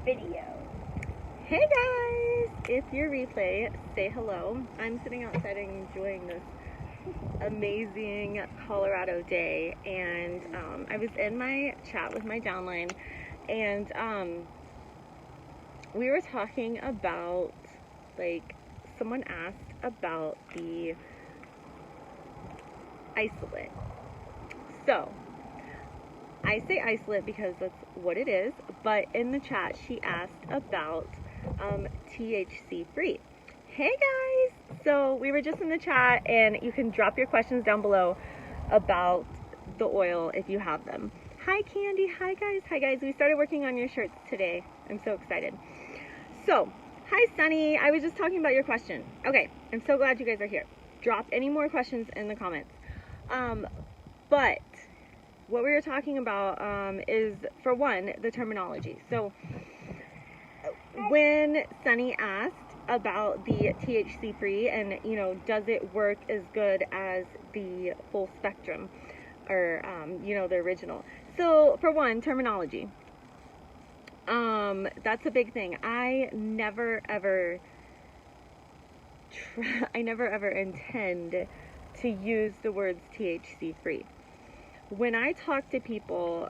video. Hey guys! If you're replay, say hello. I'm sitting outside enjoying this amazing Colorado day, and I was in my chat with my downline, and we were talking about, like, someone asked about the isolate. So I say isolate because that's what it is, but in the chat she asked about THC free. Hey guys! So we were just in the chat, and you can drop your questions down below about the oil if you have them. Hi Candy, hi guys, hi guys. We started working on your shirts today. I'm so excited. So, hi Sunny, I was just talking about your question. Okay, I'm so glad you guys are here. Drop any more questions in the comments. But what we were talking about is, for one, the terminology. So when Sunny asked about the THC free and, you know, does it work as good as the full spectrum or, you know, the original. So for one, terminology. That's a big thing. I never ever intend to use the words THC free. When I talk to people,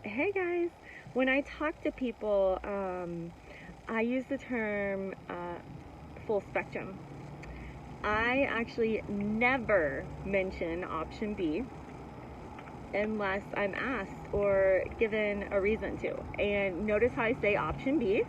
hey guys, when I talk to people, I use the term full spectrum. I actually never mention option B unless I'm asked or given a reason to. And notice how I say option B,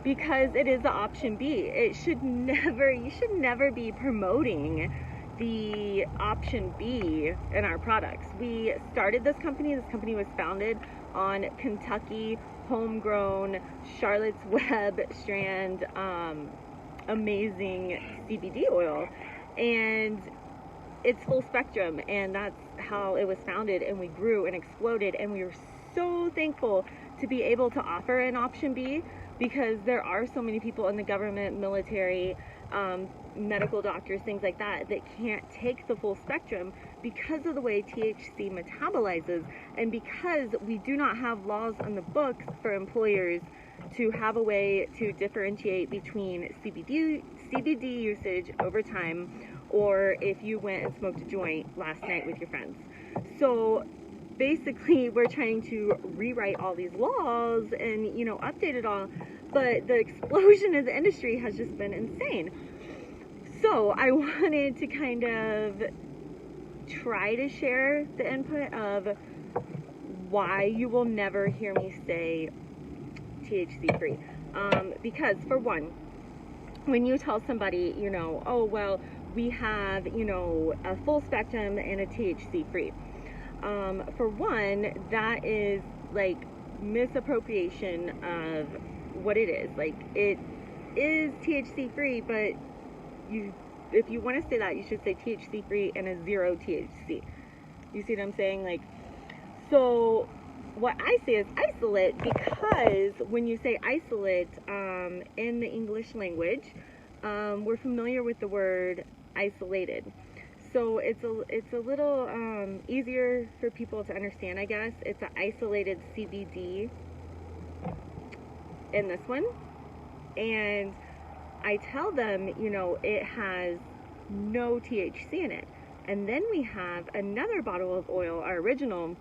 because it is the option B. You should never be promoting the option B in our products. We started this company was founded on Kentucky homegrown Charlotte's Web strand amazing CBD oil, and it's full spectrum, and that's how it was founded, and we grew and exploded, and we were so thankful to be able to offer an option B, because there are so many people in the government, military, medical doctors, things like that can't take the full spectrum because of the way THC metabolizes, and because we do not have laws on the books for employers to have a way to differentiate between CBD usage over time, or if you went and smoked a joint last night with your friends. So basically we're trying to rewrite all these laws and, you know, update it all, but the explosion of the industry has just been insane. So I wanted to kind of try to share the input of why you will never hear me say THC free. Because for one, when you tell somebody, you know, oh, well, we have, you know, a full spectrum and a THC free. For one, that is like misappropriation of what it is. Like, it is THC free, but if you want to say that, you should say THC free and a 0 THC. You see what I'm saying? Like, so what I say is isolate, because when you say isolate in the English language, we're familiar with the word isolated. So it's a little easier for people to understand, I guess. It's an isolated CBD in this one. And I tell them, you know, it has no THC in it. And then we have another bottle of oil, our original,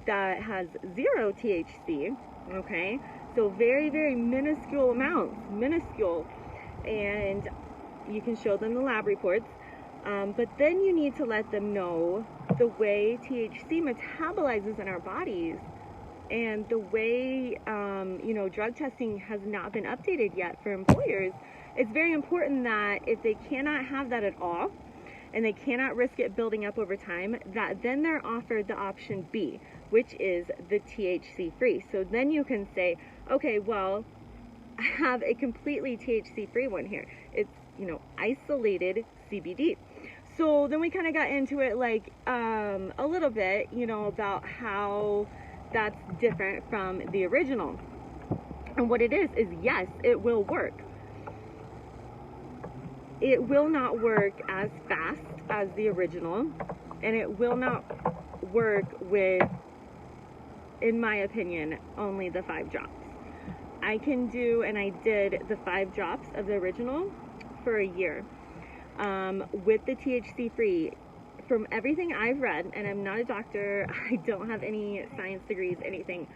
that has 0 THC, okay? So very, very minuscule amounts, minuscule. And you can show them the lab reports. But then you need to let them know the way THC metabolizes in our bodies, and the way, you know, drug testing has not been updated yet for employers. It's very important that if they cannot have that at all, and they cannot risk it building up over time, that then they're offered the option B, which is the THC free. So then you can say, okay, well, I have a completely THC free one here. It's, you know, isolated CBD. So then we kind of got into it, like, a little bit, you know, about how that's different from the original. And what it is, yes, it will work. It will not work as fast as the original, and it will not work with, in my opinion, only the 5 drops. I can do, and I did the 5 drops of the original for a year with the THC free. From everything I've read, and I'm not a doctor, I don't have any science degrees, anything,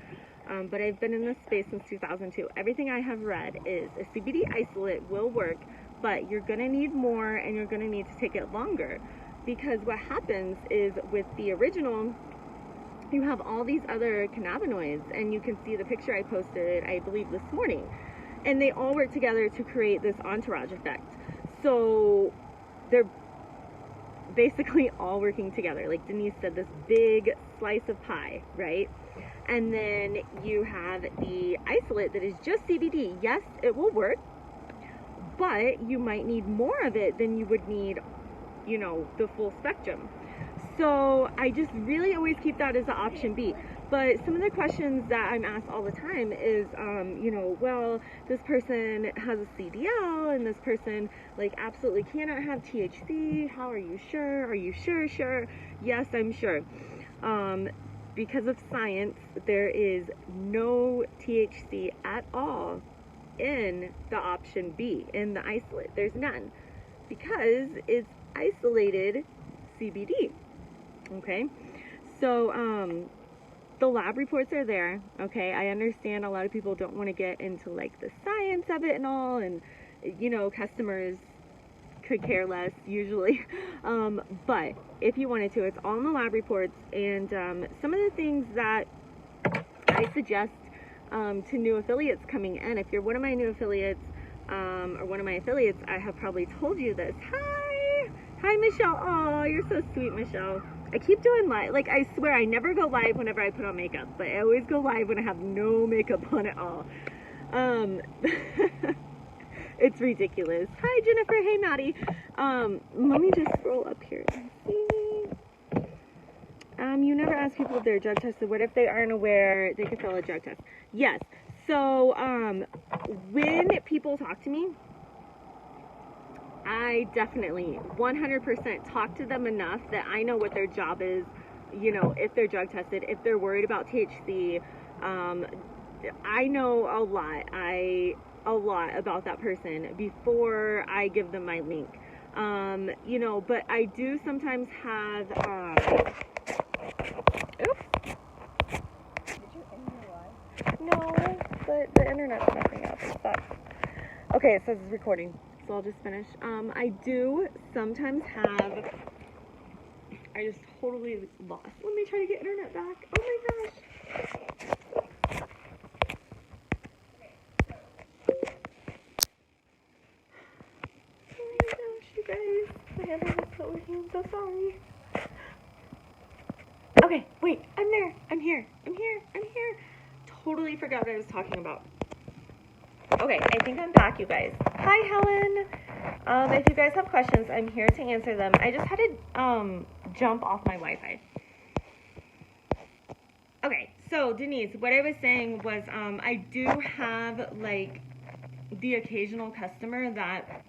but I've been in this space since 2002. Everything I have read is a CBD isolate will work, but you're going to need more, and you're going to need to take it longer, because what happens is with the original, you have all these other cannabinoids, and you can see the picture I posted, I believe, this morning, and they all work together to create this entourage effect. So they're basically all working together. Like Denise said, this big slice of pie, right? And then you have the isolate that is just CBD. Yes, it will work, but you might need more of it than you would need, you know, the full spectrum. So I just really always keep that as an option B. But some of the questions that I'm asked all the time is, you know, well, this person has a CDL and this person like absolutely cannot have THC. How are you sure? Are you sure? Sure. Yes, I'm sure. Because of science, there is no THC at all in the option B, in the isolate. There's none, because it's isolated CBD. Okay, so the lab reports are there. Okay, I understand a lot of people don't want to get into like the science of it and all, and you know, customers could care less usually, but if you wanted to, it's all in the lab reports. And some of the things that I suggest to new affiliates coming in, if you're one of my new affiliates or one of my affiliates, I have probably told you this. Hi Michelle. Oh, you're so sweet, Michelle. I keep doing live. Like, I swear I never go live whenever I put on makeup, but I always go live when I have no makeup on at all. It's ridiculous. Hi Jennifer. Hey Maddie. Let me just scroll up here and see. You never ask people if they're drug tested. What if they aren't aware they could fail a drug test? Yes. So when people talk to me, I definitely 100% talk to them enough that I know what their job is, you know, if they're drug tested, if they're worried about THC. I know a lot about that person before I give them my link. You know, but I do sometimes have, oops. Did you end your live? No, but the internet's messing up. It sucks. Okay, it says it's recording. So I'll just finish. I do sometimes have, I just totally lost. Let me try to get internet back. Oh my gosh. Oh my gosh, you guys. My hand is so working. I'm so sorry. Okay, wait. I'm there. I'm here. Totally forgot what I was talking about. Okay, I think I'm back, you guys. Hi, Helen. If you guys have questions, I'm here to answer them. I just had to jump off my Wi-Fi. Okay, so Denise, what I was saying was I do have like the occasional customer that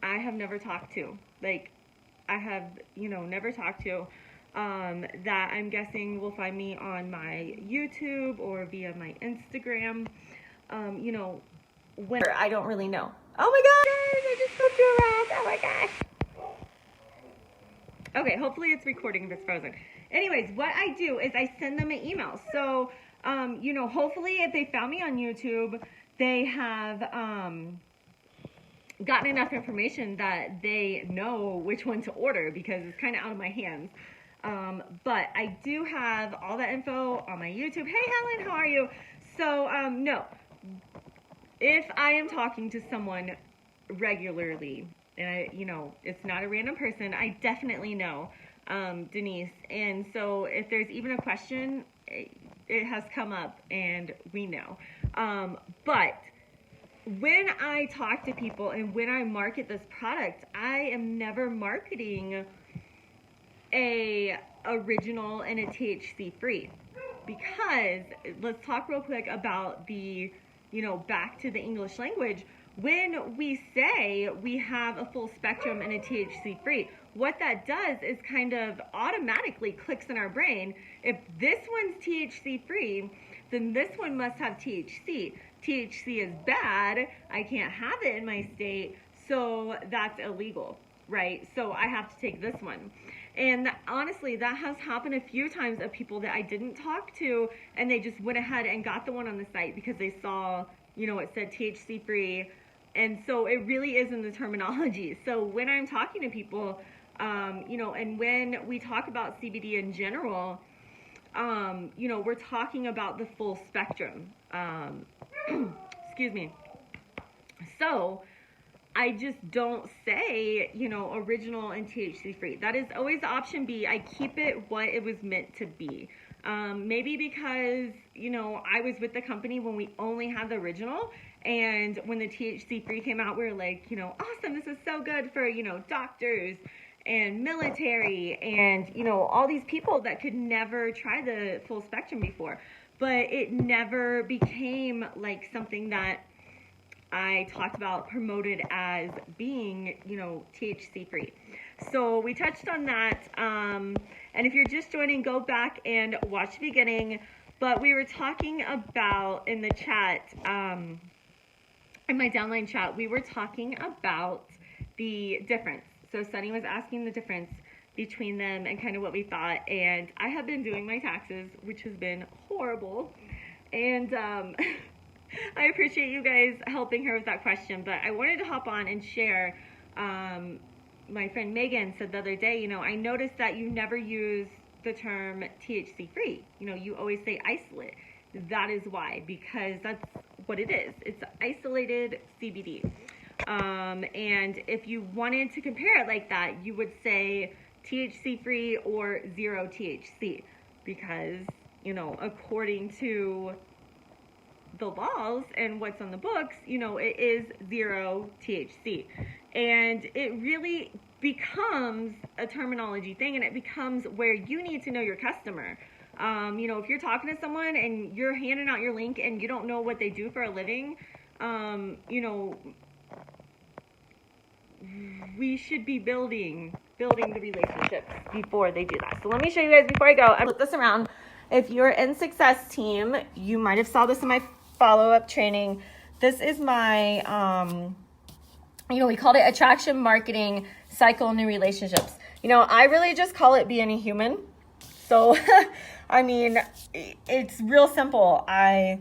I have never talked to. Like, I have, you know, never talked to, that I'm guessing will find me on my YouTube or via my Instagram. You know, when I don't really know. Oh my god, I just spoke to a rat. Oh my gosh. Okay, hopefully it's recording if it's frozen. Anyways, what I do is I send them an email. So, you know, hopefully if they found me on YouTube, they have gotten enough information that they know which one to order, because it's kind of out of my hands. But I do have all that info on my YouTube. Hey Helen, how are you? So, no. If I am talking to someone regularly, and you know, it's not a random person, I definitely know Denise. And so if there's even a question, it has come up and we know. But when I talk to people and when I market this product, I am never marketing a original and a THC free, because let's talk real quick about the, you know, back to the English language. When we say we have a full spectrum and a THC free, what that does is kind of automatically clicks in our brain. If this one's THC free, then this one must have THC. THC is bad. I can't have it in my state, so that's illegal, right? So I have to take this one. And honestly, that has happened a few times of people that I didn't talk to, and they just went ahead and got the one on the site because they saw, it said THC free. And so it really is in the terminology. So when I'm talking to people, and when we talk about CBD in general, we're talking about the full spectrum. Excuse me. So I just don't say, original and THC free. That is always option B. I keep it what it was meant to be. Maybe because, I was with the company when we only had the original, and when the THC free came out, we were like, awesome, this is so good for, doctors and military and, all these people that could never try the full spectrum before. But it never became like something that I talked about, promoted as being, THC free. So we touched on that. And if you're just joining, go back and watch the beginning. But we were talking about in the chat, in my downline chat, we were talking about the difference. So Sunny was asking the difference between them and kind of what we thought. And I have been doing my taxes, which has been horrible. And I appreciate you guys helping her with that question. But I wanted to hop on and share. My friend Megan said the other day, I noticed that you never use the term THC free. You always say isolate. That is why, because that's what it is. It's isolated CBD. And if you wanted to compare it like that, you would say THC free or zero THC, because, according to the laws and what's on the books, it is zero THC. And it really becomes a terminology thing, and it becomes where you need to know your customer. If you're talking to someone and you're handing out your link and you don't know what they do for a living, we should be building the relationships before they do that. So let me show you guys before I go. I flip this around. If you're in Success Team, you might have saw this in my follow-up training. This is my, we called it Attraction Marketing Cycle New Relationships. I really just call it being a human. So, it's real simple. I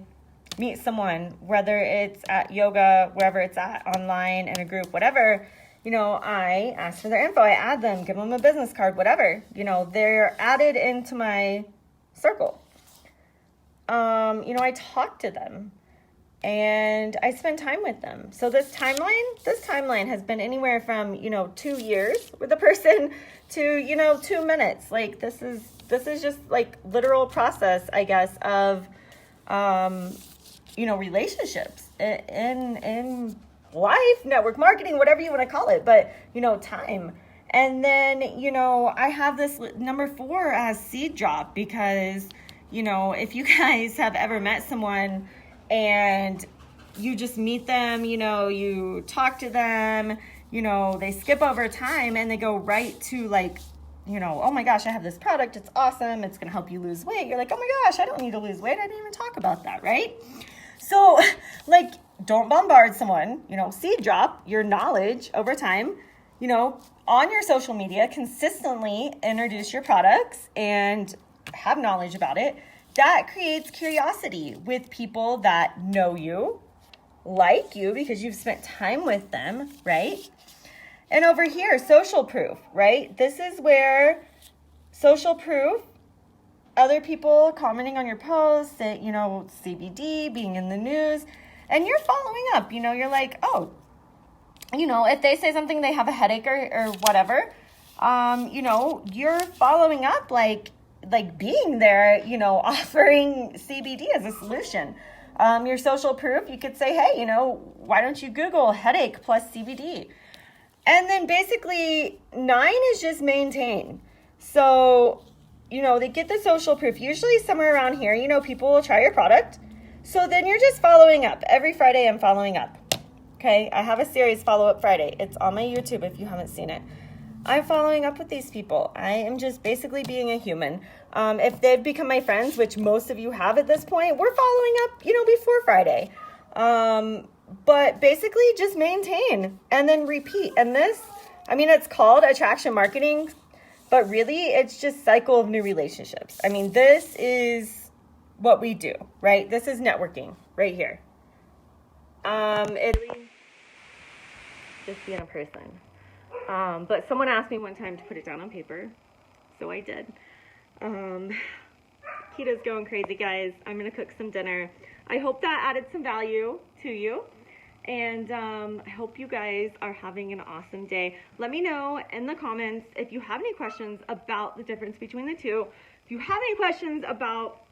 meet someone, whether it's at yoga, wherever it's at, online, in a group, whatever, I ask for their info. I add them, give them a business card, whatever. They're added into my circle. I talk to them and I spend time with them. So this timeline has been anywhere from, 2 years with a person to, 2 minutes. Like this is just like literal process, I guess, of, relationships in life, network marketing, whatever you want to call it, but, time. And then, I have this number 4 as seed drop because, if you guys have ever met someone and you just meet them, you talk to them, they skip over time and they go right to like, oh my gosh, I have this product. It's awesome. It's going to help you lose weight. You're like, oh my gosh, I don't need to lose weight. I didn't even talk about that, right? So like, don't bombard someone, seed drop your knowledge over time, on your social media, consistently introduce your products and have knowledge about it. That creates curiosity with people that know you, like you, because you've spent time with them, right? And over here, social proof, right? This is where social proof, other people commenting on your posts, that, CBD, being in the news, and you're following up, you're like, oh, if they say something, they have a headache or whatever, you're following up like being there, offering CBD as a solution. Your social proof, you could say, hey, why don't you Google headache plus CBD? And then basically 9 is just maintain. So, they get the social proof, usually somewhere around here, people will try your product. So then you're just following up. Every Friday I'm following up. Okay, I have a series, Follow Up Friday. It's on my YouTube if you haven't seen it. I'm following up with these people. I am just basically being a human. If they've become my friends, which most of you have at this point, we're following up, before Friday. But basically just maintain and then repeat. And this, it's called attraction marketing, but really it's just cycle of new relationships. This is what we do, right? This is networking right here. It's just being a person. But someone asked me one time to put it down on paper, so I did. Keto's going crazy, guys. I'm going to cook some dinner. I hope that added some value to you, and I hope you guys are having an awesome day. Let me know in the comments if you have any questions about the difference between the two. If you have any questions about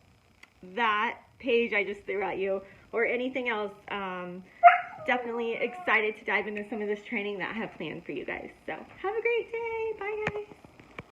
that page I just threw at you or anything else, definitely excited to dive into some of this training that I have planned for you guys. So have a great day. Bye, guys.